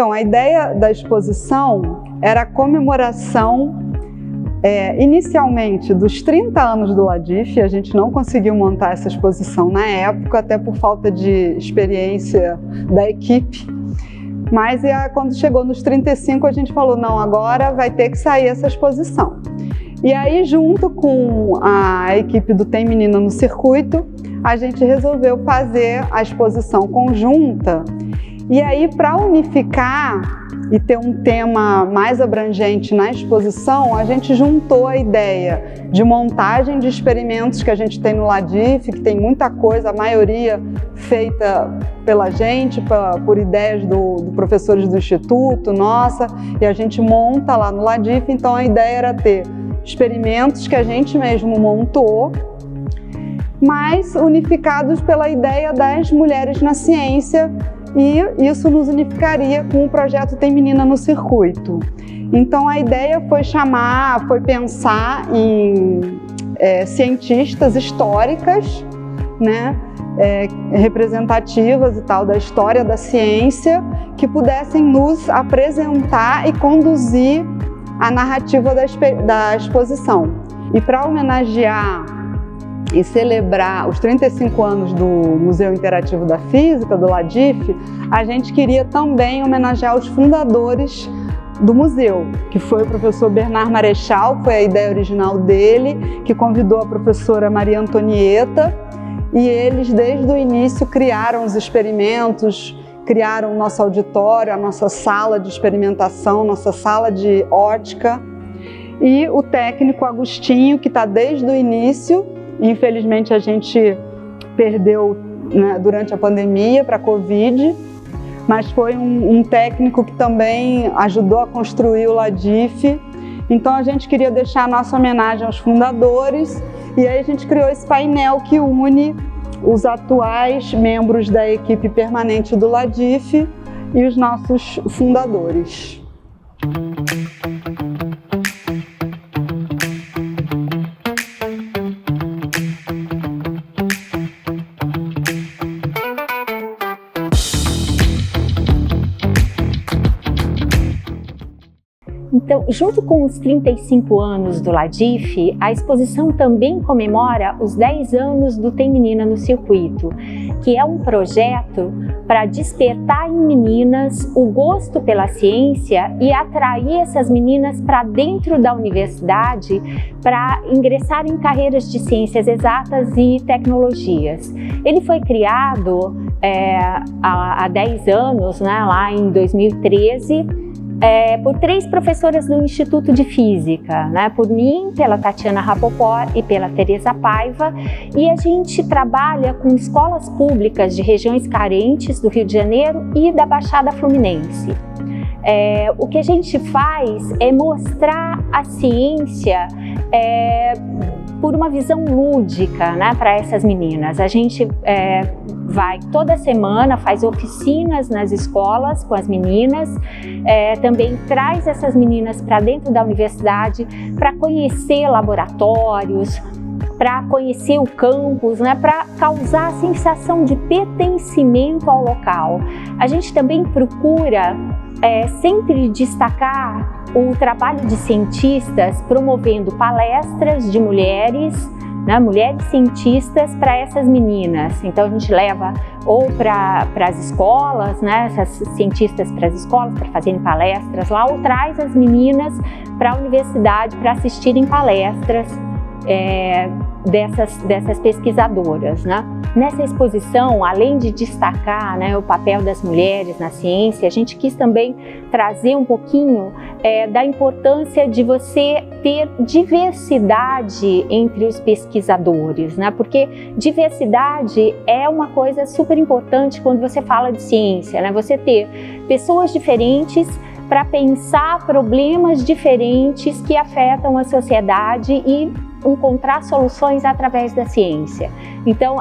Então, a ideia da exposição era a comemoração, inicialmente, dos 30 anos do Ladif. A gente não conseguiu montar essa exposição na época, até por falta de experiência da equipe. Mas quando chegou nos 35, a gente falou, não, agora vai ter que sair essa exposição. E aí, junto com a equipe do Tem Menina no Circuito, a gente resolveu fazer a exposição conjunta. E aí, para unificar e ter um tema mais abrangente na exposição, a gente juntou a ideia de montagem de experimentos que a gente tem no Ladif, que tem muita coisa, a maioria feita pela gente, por ideias do professores do Instituto, nossa, e a gente monta lá no Ladif. Então a ideia era ter experimentos que a gente mesmo montou, mas unificados pela ideia das mulheres na ciência, e isso nos unificaria com o projeto Tem Menina no Circuito. Então a ideia foi pensar em cientistas históricas, né, representativas e tal da história da ciência, que pudessem nos apresentar e conduzir a narrativa da exposição. E para homenagear e celebrar os 35 anos do Museu Interativo da Física, do Ladif, a gente queria também homenagear os fundadores do museu, que foi o professor Bernard Marechal, foi a ideia original dele, que convidou a professora Maria Antonieta, e eles desde o início criaram os experimentos, criaram o nosso auditório, a nossa sala de experimentação, nossa sala de ótica, e o técnico Agostinho, que está desde o início. Infelizmente a gente perdeu, né, durante a pandemia para a Covid, mas foi um técnico que também ajudou a construir o Ladif. Então a gente queria deixar a nossa homenagem aos fundadores, e aí a gente criou esse painel que une os atuais membros da equipe permanente do Ladif e os nossos fundadores. Então, junto com os 35 anos do Ladif, a exposição também comemora os 10 anos do Tem Menina no Circuito, que é um projeto para despertar em meninas o gosto pela ciência e atrair essas meninas para dentro da universidade para ingressar em carreiras de ciências exatas e tecnologias. Ele foi criado há 10 anos, né, lá em 2013, por 3 professoras do Instituto de Física, né? Por mim, pela Tatiana Rapoport e pela Teresa Paiva, e a gente trabalha com escolas públicas de regiões carentes do Rio de Janeiro e da Baixada Fluminense. O que a gente faz é mostrar a ciência por uma visão lúdica, né, para essas meninas. A gente vai toda semana, faz oficinas nas escolas com as meninas, também traz essas meninas para dentro da universidade para conhecer laboratórios, para conhecer o campus, né, para causar a sensação de pertencimento ao local. A gente também procura sempre destacar o trabalho de cientistas, promovendo palestras de mulheres, né, mulheres cientistas para essas meninas. Então a gente leva ou para as escolas, né, essas cientistas para as escolas para fazerem palestras lá, ou traz as meninas para a universidade para assistirem palestras dessas pesquisadoras, né? Nessa exposição, além de destacar, né, o papel das mulheres na ciência, a gente quis também trazer um pouquinho da importância de você ter diversidade entre os pesquisadores, né? Porque diversidade é uma coisa super importante quando você fala de ciência, né? Você ter pessoas diferentes para pensar problemas diferentes que afetam a sociedade e encontrar soluções através da ciência. Então,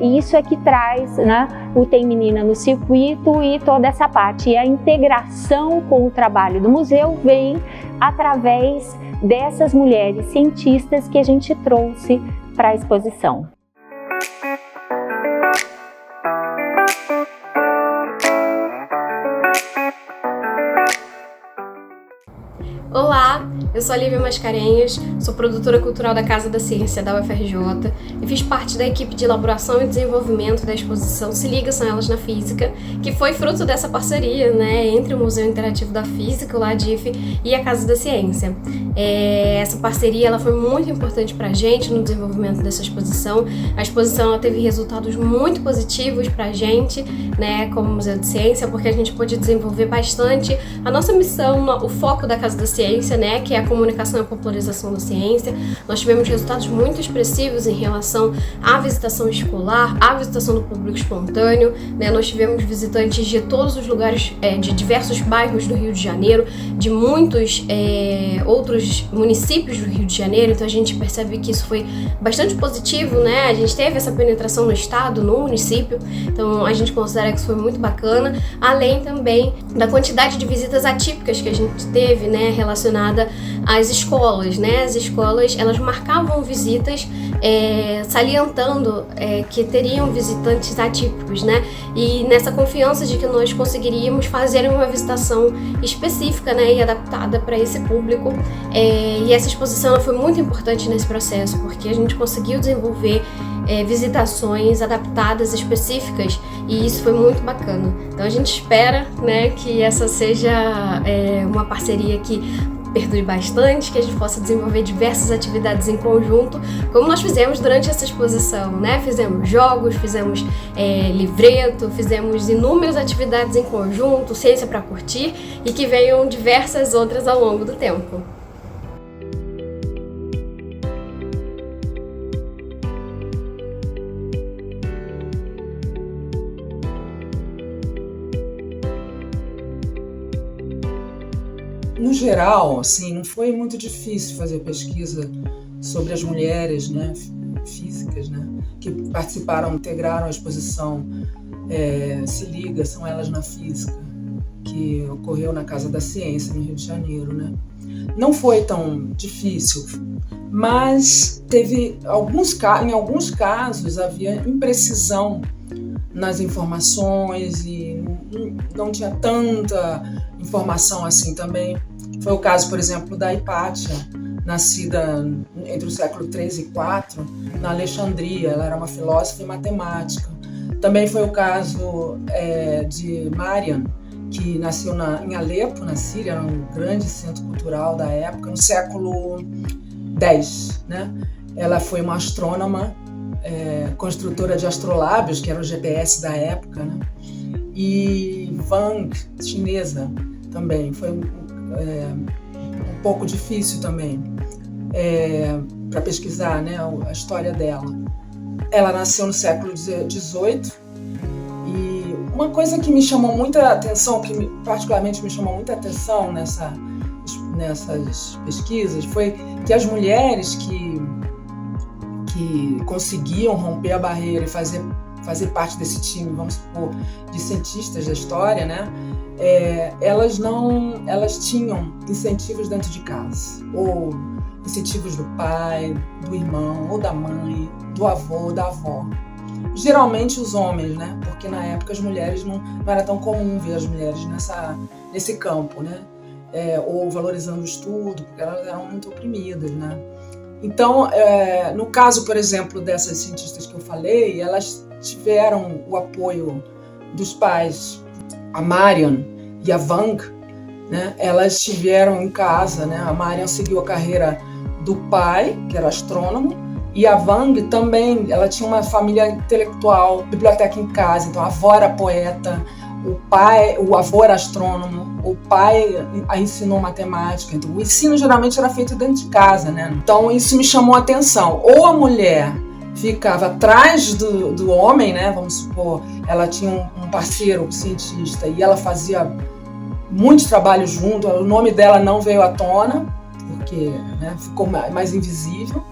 isso é que traz, né, o Tem Menina no Circuito e toda essa parte. E a integração com o trabalho do museu vem através dessas mulheres cientistas que a gente trouxe para a exposição. Eu sou a Lívia Mascarenhas, sou produtora cultural da Casa da Ciência da UFRJ e fiz parte da equipe de elaboração e desenvolvimento da exposição Se Liga, São Elas na Física, que foi fruto dessa parceria, né, entre o Museu Interativo da Física, o LADIF, e a Casa da Ciência. Essa parceria ela foi muito importante para a gente no desenvolvimento dessa exposição. A exposição ela teve resultados muito positivos para a gente, né, como Museu de Ciência, porque a gente pôde desenvolver bastante a nossa missão, o foco da Casa da Ciência, né, que é a comunicação e a popularização da ciência. Nós tivemos resultados muito expressivos em relação à visitação escolar, à visitação do público espontâneo, né? Nós tivemos visitantes de todos os lugares, de diversos bairros do Rio de Janeiro, de muitos outros municípios do Rio de Janeiro, então a gente percebe que isso foi bastante positivo, né? A gente teve essa penetração no estado, no município, então a gente considera que isso foi muito bacana, além também da quantidade de visitas atípicas que a gente teve, né, relacionada às escolas, né? As escolas, elas marcavam visitas salientando que teriam visitantes atípicos, né? E nessa confiança de que nós conseguiríamos fazer uma visitação específica, né, e adaptada para esse público. E essa exposição ela foi muito importante nesse processo, porque a gente conseguiu desenvolver visitações adaptadas, específicas, e isso foi muito bacana. Então a gente espera, né, que essa seja uma parceria que perdure bastante, que a gente possa desenvolver diversas atividades em conjunto, como nós fizemos durante essa exposição, né? Fizemos jogos, fizemos livreto, fizemos inúmeras atividades em conjunto, ciência para curtir, e que venham diversas outras ao longo do tempo. No geral, assim, não foi muito difícil fazer pesquisa sobre as mulheres, né, físicas, né, que participaram, integraram a exposição Se Liga, São Elas na Física, que ocorreu na Casa da Ciência, no Rio de Janeiro, né. Não foi tão difícil, mas em alguns casos havia imprecisão nas informações e não tinha tanta informação assim também. Foi o caso, por exemplo, da Hipátia, nascida entre o século 3 e 4, na Alexandria. Ela era uma filósofa e matemática. Também foi o caso de Marian, que nasceu em Alepo, na Síria, era um grande centro cultural da época, no século 10, né? Ela foi uma astrônoma, construtora de astrolábios, que era o GPS da época, né? E Wang, chinesa, também foi um pouco difícil também para pesquisar, né, a história dela. Ela nasceu no século XVIII e uma coisa que me chamou muita atenção, particularmente me chamou muita atenção nessas pesquisas, foi que as mulheres que conseguiam romper a barreira e fazer parte desse time, vamos supor, de cientistas da história, né? Elas tinham incentivos dentro de casa, ou incentivos do pai, do irmão, ou da mãe, do avô, ou da avó. Geralmente os homens, né? Porque na época as mulheres não era tão comum ver as mulheres nesse campo, né? Ou valorizando o estudo, porque elas eram muito oprimidas, né? Então, no caso, por exemplo, dessas cientistas que eu falei, elas tiveram o apoio dos pais. A Marian e a Wang, né, elas estiveram em casa, né? A Marian seguiu a carreira do pai, que era astrônomo, e a Wang também, ela tinha uma família intelectual, biblioteca em casa, então a avó era poeta, o avô era astrônomo, o pai a ensinou matemática, então o ensino geralmente era feito dentro de casa, né? Então isso me chamou a atenção. Ou a mulher ficava atrás do homem, né? Vamos supor, ela tinha um parceiro cientista e ela fazia muito trabalho junto, o nome dela não veio à tona, porque, né, ficou mais invisível.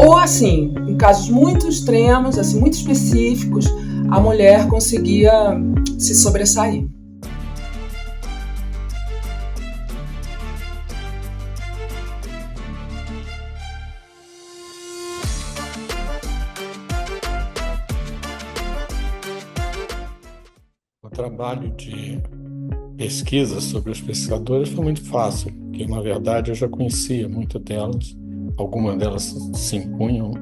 Ou assim, em casos muito extremos, assim, muito específicos, a mulher conseguia se sobressair. O trabalho de pesquisa sobre as pesquisadoras foi muito fácil, porque na verdade eu já conhecia muitas delas, algumas delas se impunham.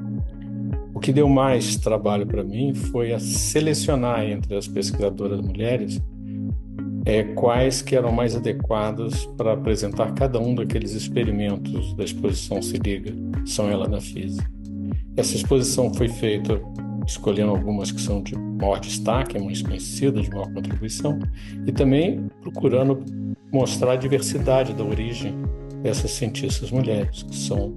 O que deu mais trabalho para mim foi a selecionar entre as pesquisadoras mulheres quais que eram mais adequadas para apresentar cada um daqueles experimentos da exposição Se Liga, São Elas na Física. Essa exposição foi feita escolhendo algumas que são de maior destaque, mais conhecidas, de maior contribuição, e também procurando mostrar a diversidade da origem dessas cientistas mulheres, que são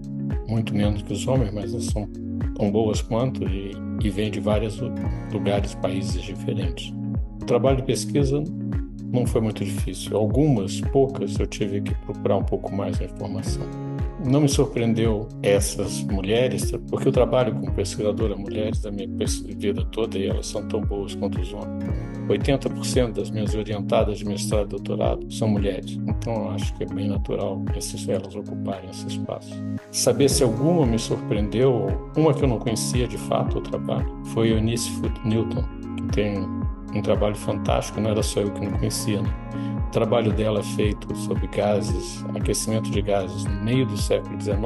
muito menos que os homens, mas elas são tão boas quanto e vêm de vários lugares, países diferentes. O trabalho de pesquisa não foi muito difícil. Poucas, eu tive que procurar um pouco mais a informação. Não me surpreendeu essas mulheres, porque eu trabalho com pesquisadoras mulheres da minha vida toda e elas são tão boas quanto os homens. 80% das minhas orientadas de mestrado e doutorado são mulheres, então eu acho que é bem natural elas ocuparem esse espaço. Saber se alguma me surpreendeu, uma que eu não conhecia de fato o trabalho, foi Eunice Foote Newton, que tem um trabalho fantástico, não era só eu que não conhecia, né? O trabalho dela é feito sobre gases, aquecimento de gases no meio do século XIX,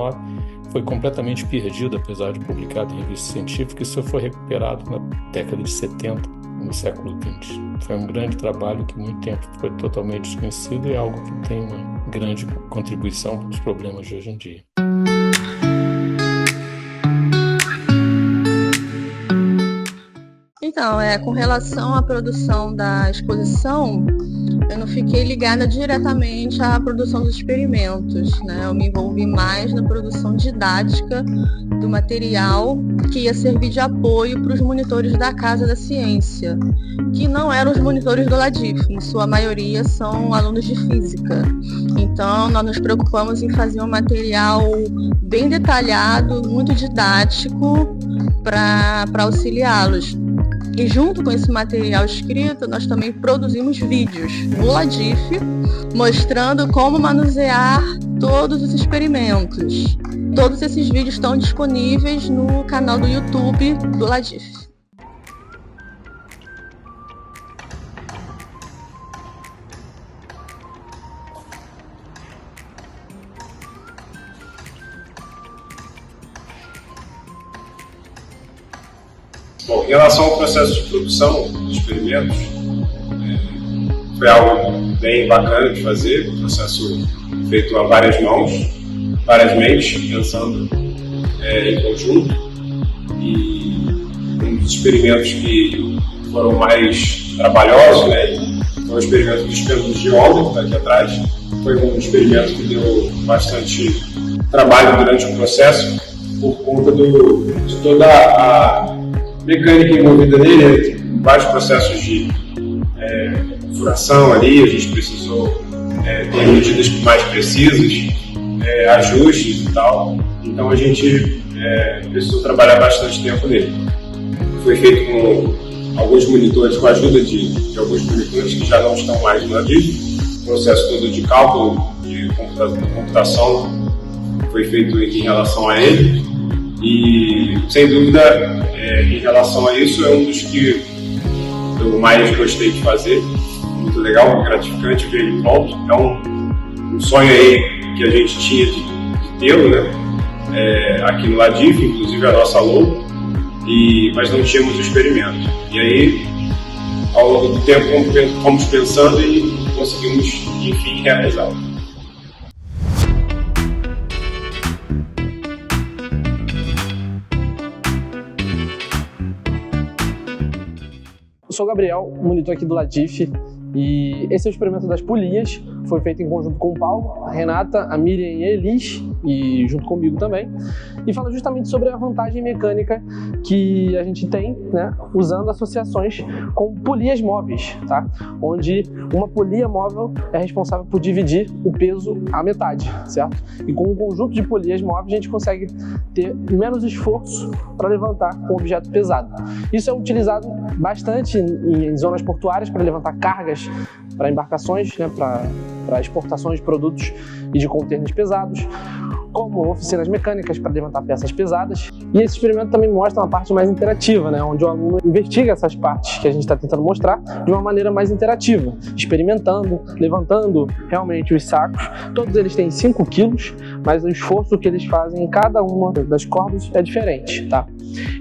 foi completamente perdido, apesar de publicado em revista científica, e só foi recuperado na década de 70, no século XX. Foi um grande trabalho que, muito tempo, foi totalmente desconhecido e é algo que tem uma grande contribuição para os problemas de hoje em dia. Então, com relação à produção da exposição, eu não fiquei ligada diretamente à produção dos experimentos, né? Eu me envolvi mais na produção didática do material que ia servir de apoio para os monitores da Casa da Ciência, que não eram os monitores do LADIF, em sua maioria são alunos de física. Então, nós nos preocupamos em fazer um material bem detalhado, muito didático, para auxiliá-los. E junto com esse material escrito, nós também produzimos vídeos no LADIF, mostrando como manusear todos os experimentos. Todos esses vídeos estão disponíveis no canal do YouTube do LADIF. Bom, em relação ao processo de produção de experimentos, foi algo bem bacana de fazer, um processo feito a várias mãos, várias mentes, pensando em conjunto. E um dos experimentos que foram mais trabalhosos, foi o experimento dos pêndulos de onda, que está aqui atrás. Foi um experimento que deu bastante trabalho durante o processo, por conta de toda a mecânica envolvida nele, vários processos de furação ali, a gente precisou ter medidas mais precisas, ajustes e tal, então a gente precisou trabalhar bastante tempo nele. Foi feito com alguns monitores, com a ajuda de alguns monitores que já não estão mais no LADIF. O processo todo de cálculo, de computação foi feito em relação a ele. E, sem dúvida, em relação a isso, é um dos que eu mais gostei de fazer. Muito legal, gratificante ver ele pronto. É um sonho aí que a gente tinha de tê-lo, aqui no LADIF, inclusive a nossa logo, mas não tínhamos o experimento. E aí, ao longo do tempo, fomos pensando e conseguimos, enfim, realizá-lo. Eu sou o Gabriel, monitor aqui do LADIF, e esse é o experimento das polias. Foi feito em conjunto com o Paulo, a Renata, a Miriam e a Elis, e junto comigo também. E fala justamente sobre a vantagem mecânica que a gente tem, usando associações com polias móveis, tá? Onde uma polia móvel é responsável por dividir o peso à metade, certo? E com um conjunto de polias móveis a gente consegue ter menos esforço para levantar um objeto pesado. Isso é utilizado bastante em zonas portuárias para levantar cargas para embarcações, para exportações de produtos e de contêineres pesados, como oficinas mecânicas para levantar peças pesadas. E esse experimento também mostra uma parte mais interativa, né, onde o aluno investiga essas partes que a gente está tentando mostrar de uma maneira mais interativa, experimentando, levantando realmente os sacos. Todos eles têm 5 quilos, mas o esforço que eles fazem em cada uma das cordas é diferente, tá?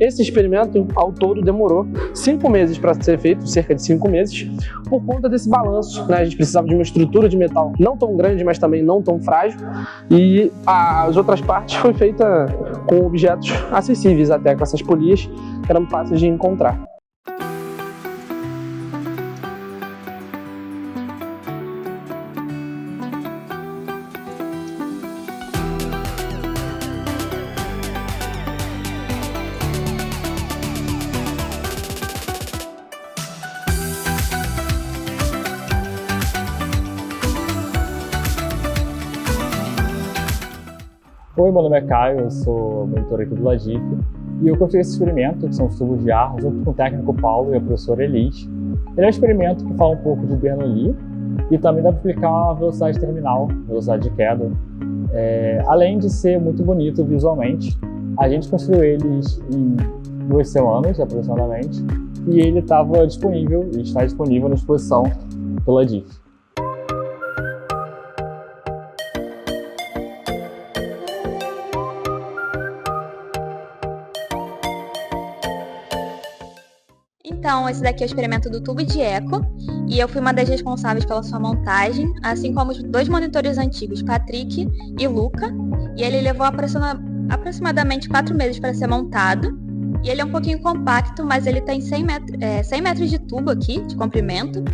Esse experimento, ao todo, demorou 5 meses para ser feito, cerca de 5 meses, por conta desse balanço, né? A gente precisava de uma estrutura de metal não tão grande, mas também não tão frágil, e as outras partes foi feita com objetos acessíveis até, com essas polias que eram fáceis de encontrar. Oi, meu nome é Caio, eu sou monitor aqui do LADIF e eu construí esse experimento, que são os tubos de ar, junto com o técnico Paulo e a professora Elis. Ele é um experimento que fala um pouco de Bernoulli e também dá para explicar a velocidade terminal, velocidade de queda. Além de ser muito bonito visualmente, a gente construiu eles em 2 semanas aproximadamente e ele estava disponível e está disponível na exposição do LADIF. Então, esse daqui é o experimento do tubo de eco, e eu fui uma das responsáveis pela sua montagem, assim como os 2 monitores antigos, Patrick e Luca, e ele levou aproximadamente 4 meses para ser montado, e ele é um pouquinho compacto, mas ele tem 100 metros de tubo aqui, de comprimento,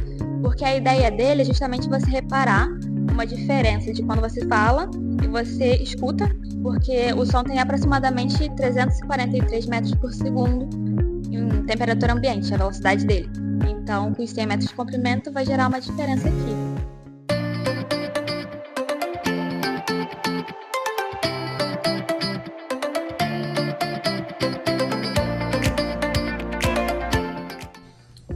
porque a ideia dele é justamente você reparar uma diferença de quando você fala e você escuta, porque o som tem aproximadamente 343 metros por segundo, em temperatura ambiente, a velocidade dele. Então, com os 100 metros de comprimento, vai gerar uma diferença aqui.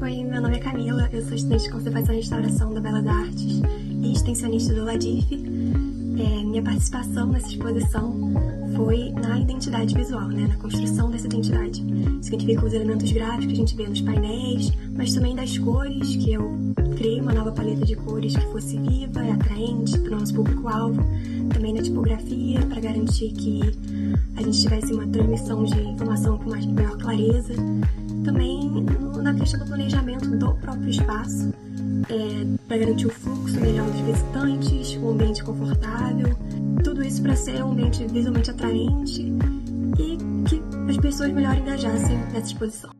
Oi, meu nome é Camila, eu sou estudante de Conservação e Restauração da Belas Artes e extensionista do LADIF. Minha participação nessa exposição foi na identidade visual, na construção dessa identidade. Significa os elementos gráficos que a gente vê nos painéis, mas também das cores, que eu criei uma nova paleta de cores que fosse viva e atraente para o nosso público-alvo. Também na tipografia, para garantir que a gente tivesse uma transmissão de informação com maior clareza. Também na questão do planejamento do próprio espaço, para garantir o fluxo melhor dos visitantes, um ambiente confortável, tudo isso para ser um ambiente visualmente atraente e que as pessoas melhor engajassem nessa exposição.